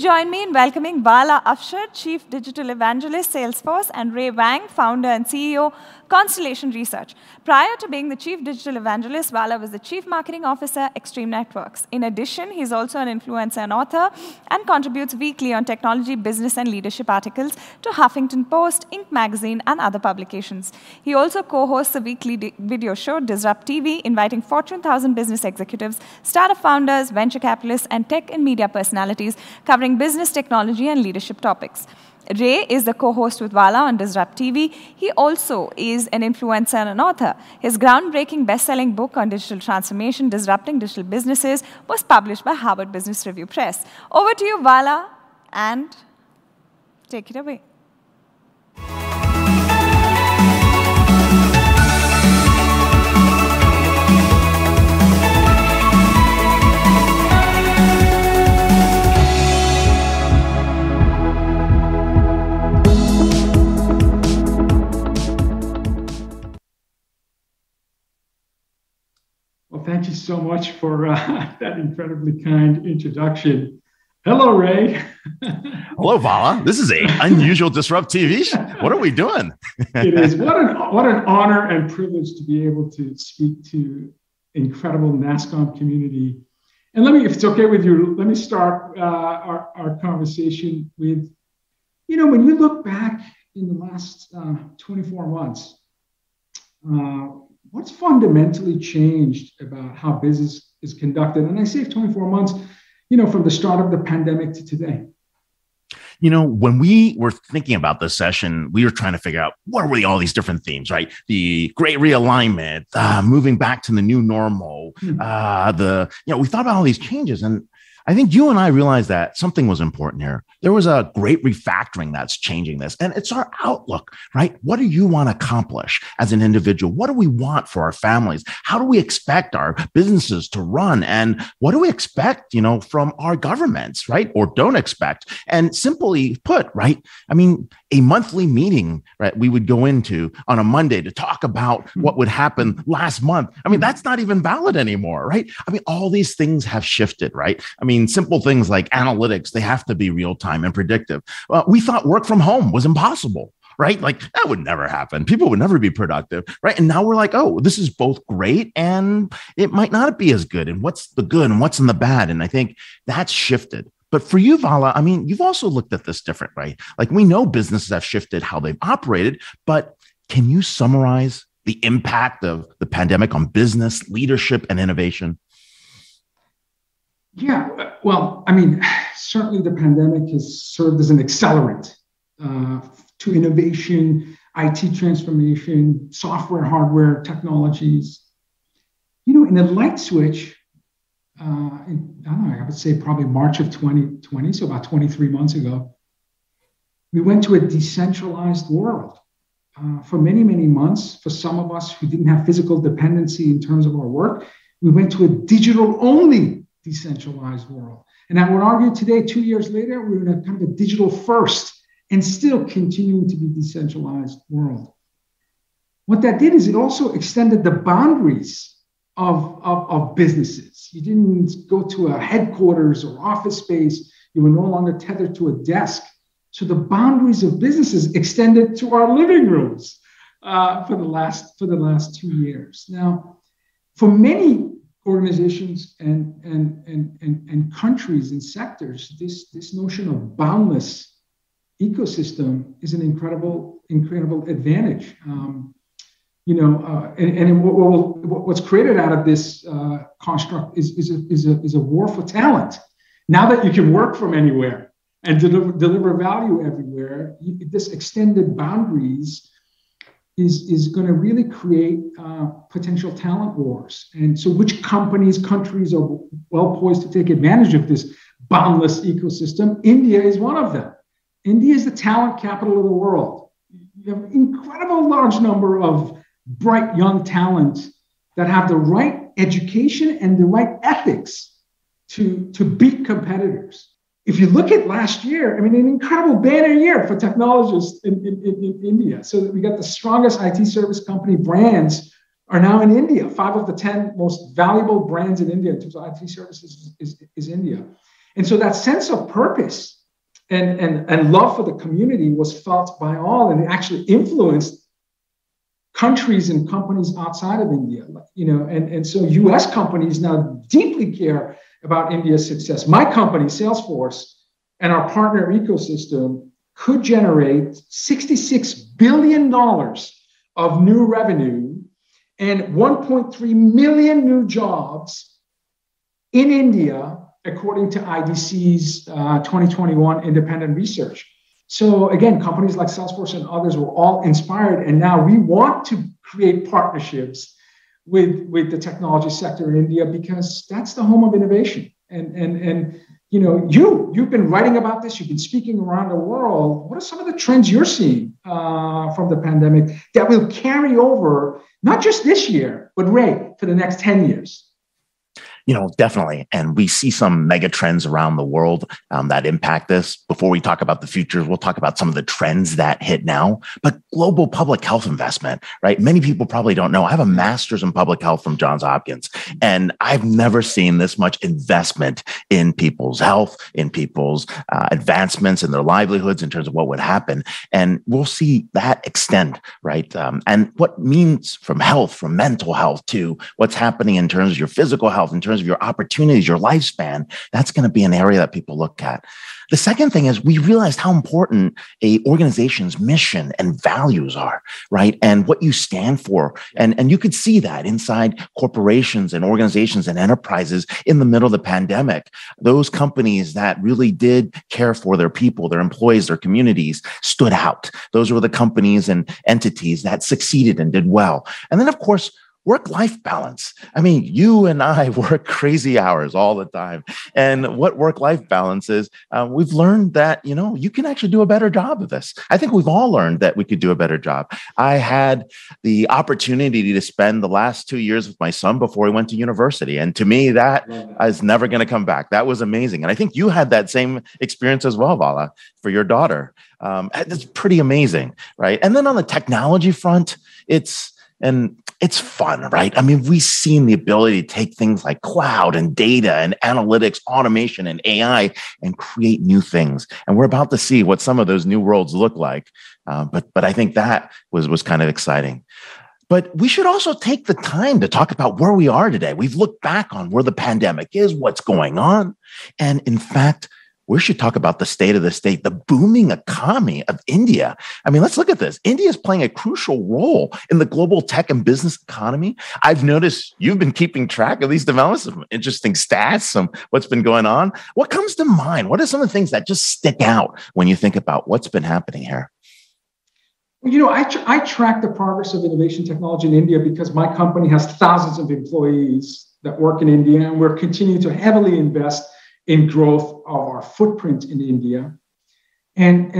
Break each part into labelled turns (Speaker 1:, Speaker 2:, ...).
Speaker 1: join me in welcoming Vala, Afshar, Chief Digital Evangelist, Salesforce, and Wang, Founder and CEO, Constellation Research. Prior to being the Chief Digital Evangelist, Vala was the Chief Marketing Officer, Extreme Networks. In addition, he's also an influencer and author and contributes weekly on technology, business, and leadership articles to Huffington Post, Inc. magazine, and other publications. He also co-hosts a weekly video show, Disrupt TV, inviting Fortune 1000 business executives, startup founders, venture capitalists, and tech and media personalities, covering business, technology, and leadership topics. Ray is the co-host with Vala on Disrupt TV. He also is an influencer and an author. His groundbreaking best-selling book on digital transformation, Disrupting Digital Businesses, was published by Harvard Business Review Press. Over to you, Vala, and take it away.
Speaker 2: Well, thank you so much for that incredibly kind introduction. Hello, Ray.
Speaker 3: Hello, Vala. This is an unusual Disrupt TV show. What are we doing?
Speaker 2: It is. What an honor and privilege to be able to speak to incredible NASSCOM community. And if it's okay with you, let me start our conversation with, when you look back in the last 24 months, what's fundamentally changed about how business is conducted? And I say 24 months, from the start of the pandemic to today.
Speaker 3: When we were thinking about this session, we were trying to figure out what were all these different themes, right? The great realignment, moving back to the new normal, we thought about all these changes. And I think you and I realized that something was important here. There was a great refactoring that's changing this. And it's our outlook, right? What do you want to accomplish as an individual? What do we want for our families? How do we expect our businesses to run? And what do we expect, from our governments, right? Or don't expect? And simply put, right? A monthly meeting, right? We would go into on a Monday to talk about what would happen last month. That's not even valid anymore, right? All these things have shifted, right? Simple things like analytics, they have to be real time and predictive. We thought work from home was impossible, right? Like that would never happen. People would never be productive, right? And now we're like, oh, this is both great and it might not be as good. And what's the good and what's in the bad? And I think that's shifted. But for you, Vala, you've also looked at this different, right? Like we know businesses have shifted how they've operated, but can you summarize the impact of the pandemic on business, leadership, and innovation?
Speaker 2: Yeah, well, certainly the pandemic has served as an accelerant to innovation, IT transformation, software, hardware, technologies. In a light switch, I would say probably March of 2020, so about 23 months ago, we went to a decentralized world. For many, many months, for some of us who didn't have physical dependency in terms of our work, we went to a digital-only decentralized world. And I would argue today, 2 years later, we're in a kind of a digital first and still continuing to be decentralized world. What that did is it also extended the boundaries of businesses. You didn't go to a headquarters or office space. You were no longer tethered to a desk. So the boundaries of businesses extended to our living rooms for the last 2 years. Now, for many organizations and countries and sectors, this notion of boundless ecosystem is an incredible advantage. What's created out of this construct is a war for talent. Now that you can work from anywhere and deliver value everywhere, this extended boundaries is going to really create potential talent wars. And so which companies, countries are well poised to take advantage of this boundless ecosystem? India is one of them. India is the talent capital of the world. You have an incredible large number of bright young talent that have the right education and the right ethics to beat competitors. If you look at last year, an incredible banner year for technologists in India. So that we got the strongest IT service company brands are now in India. 5 of the 10 most valuable brands in India in terms of IT services is India. And so that sense of purpose and love for the community was felt by all, and it actually influenced countries and companies outside of India, and so US companies now deeply care about India's success. My company, Salesforce, and our partner ecosystem could generate $66 billion of new revenue and 1.3 million new jobs in India, according to IDC's 2021 independent research. So again, companies like Salesforce and others were all inspired, and now we want to create partnerships with the technology sector in India because that's the home of innovation. And you've been writing about this, you've been speaking around the world. What are some of the trends you're seeing from the pandemic that will carry over, not just this year, but Ray, for the next 10 years?
Speaker 3: Definitely. And we see some mega trends around the world that impact this. Before we talk about the futures, we'll talk about some of the trends that hit now. But global public health investment, right? Many people probably don't know. I have a master's in public health from Johns Hopkins, and I've never seen this much investment in people's health, in people's advancements in their livelihoods in terms of what would happen. And we'll see that extend, right? And what means from health, from mental health to what's happening in terms of your physical health, in terms of your opportunities, your lifespan, that's going to be an area that people look at. The second thing is we realized how important a organization's mission and values are, right? And what you stand for. And you could see that inside corporations and organizations and enterprises in the middle of the pandemic. Those companies that really did care for their people, their employees, their communities stood out. Those were the companies and entities that succeeded and did well. And then, of course, work-life balance. I mean, you and I work crazy hours all the time. And what work-life balance is, we've learned that, you can actually do a better job of this. I think we've all learned that we could do a better job. I had the opportunity to spend the last 2 years with my son before he went to university. And to me, that is never going to come back. That was amazing. And I think you had that same experience as well, Vala, for your daughter. It's pretty amazing, right? And then on the technology front, it's fun, right? I mean, we've seen the ability to take things like cloud and data and analytics, automation and AI and create new things. And we're about to see what some of those new worlds look like. But I think that was kind of exciting. But we should also take the time to talk about where we are today. We've looked back on where the pandemic is, what's going on. And in fact, we should talk about the state of the state, the booming economy of India. I mean, let's look at this. India is playing a crucial role in the global tech and business economy. I've noticed you've been keeping track of these developments, some interesting stats, some what's been going on. What comes to mind? What are some of the things that just stick out when you think about what's been happening here?
Speaker 2: Well, I track the progress of innovation technology in India because my company has thousands of employees that work in India, and we're continuing to heavily invest in growth of our footprint in India. And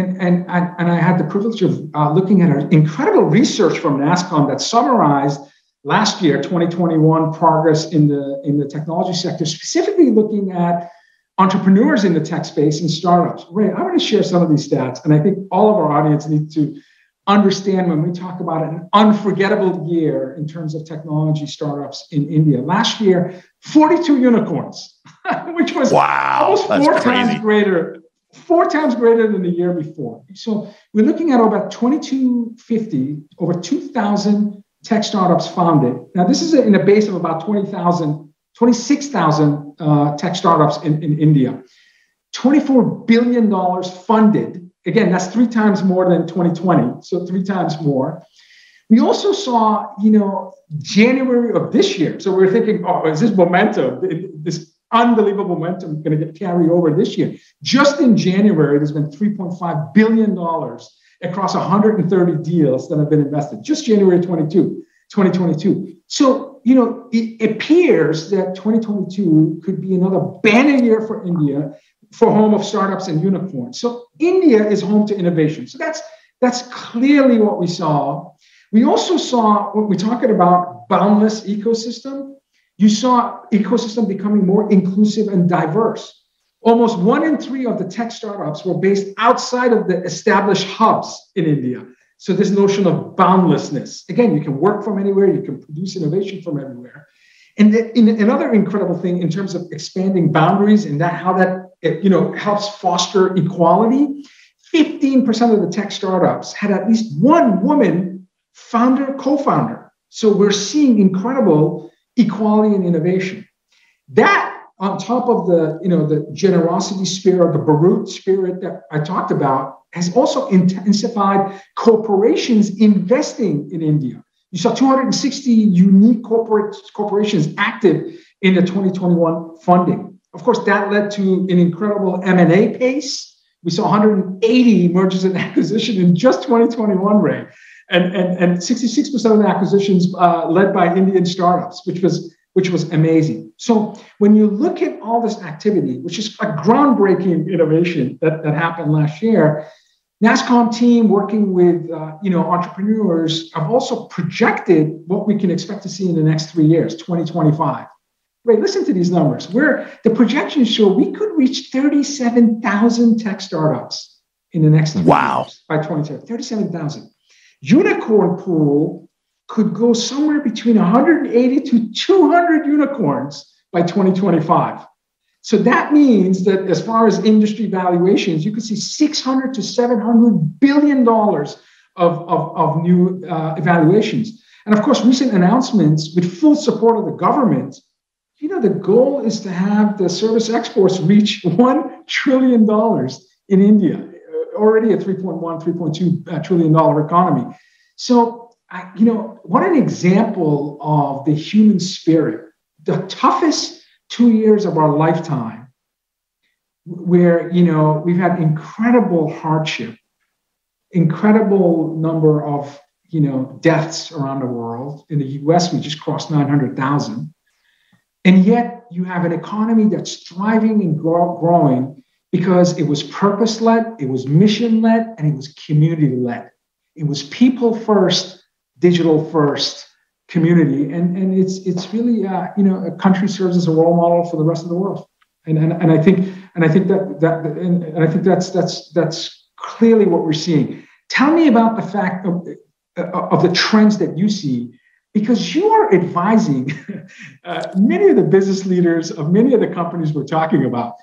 Speaker 2: I had the privilege of looking at an incredible research from NASSCOM that summarized last year, 2021, progress in the technology sector, specifically looking at entrepreneurs in the tech space and startups. Ray, I want to share some of these stats, and I think all of our audience need to understand when we talk about an unforgettable year in terms of technology startups in India. Last year, 42 unicorns, which was almost four times greater than the year before. So we're looking at over over 2,000 tech startups founded. Now, this is in a base of about 26,000 tech startups in India. $24 billion funded. Again, that's 3 times more than 2020, so 3 times more. We also saw, January of this year. So we're thinking, is this momentum, this unbelievable momentum going to get carried over this year? Just in January, there's been $3.5 billion across 130 deals that have been invested. Just January 2022. So, it appears that 2022 could be another banner year for India, for home of startups and unicorns. So India is home to innovation. So that's clearly what we saw. We also saw, when we're talking about boundless ecosystem, you saw ecosystem becoming more inclusive and diverse. Almost 1 in 3 of the tech startups were based outside of the established hubs in India. So this notion of boundlessness. Again, you can work from anywhere, you can produce innovation from everywhere. And another incredible thing in terms of expanding boundaries and how that it, helps foster equality. 15% of the tech startups had at least one woman founder, co-founder. So we're seeing incredible equality and innovation. That, on top of the generosity spirit, the Barut spirit that I talked about, has also intensified corporations investing in India. You saw 260 unique corporations active in the 2021 funding. Of course, that led to an incredible M&A pace. We saw 180 mergers and acquisitions in just 2021, Ray, and 66% of the acquisitions led by Indian startups, which was amazing. So when you look at all this activity, which is a groundbreaking innovation that happened last year, NASSCOM team working with entrepreneurs have also projected what we can expect to see in the next 3 years, 2025. Ray, listen to these numbers. The projections show we could reach 37,000 tech startups in the next 3 years by 2030. 37,000. Unicorn pool could go somewhere between 180 to 200 unicorns by 2025. So that means that as far as industry valuations, you could see $600 to $700 billion of new evaluations. And of course, recent announcements with full support of the government, the goal is to have the service exports reach $1 trillion in India, already a $3.2 trillion economy. So, what an example of the human spirit, the toughest 2 years of our lifetime, where, we've had incredible hardship, incredible number of, deaths around the world. In the US, we just crossed 900,000. And yet you have an economy that's thriving and growing because it was purpose-led, it was mission-led, and it was community-led. It was people first, digital first community. And it's really, a country serves as a role model for the rest of the world. And I think that's clearly what we're seeing. Tell me about the fact of the trends that you see, because you are advising many of the business leaders of many of the companies we're talking about.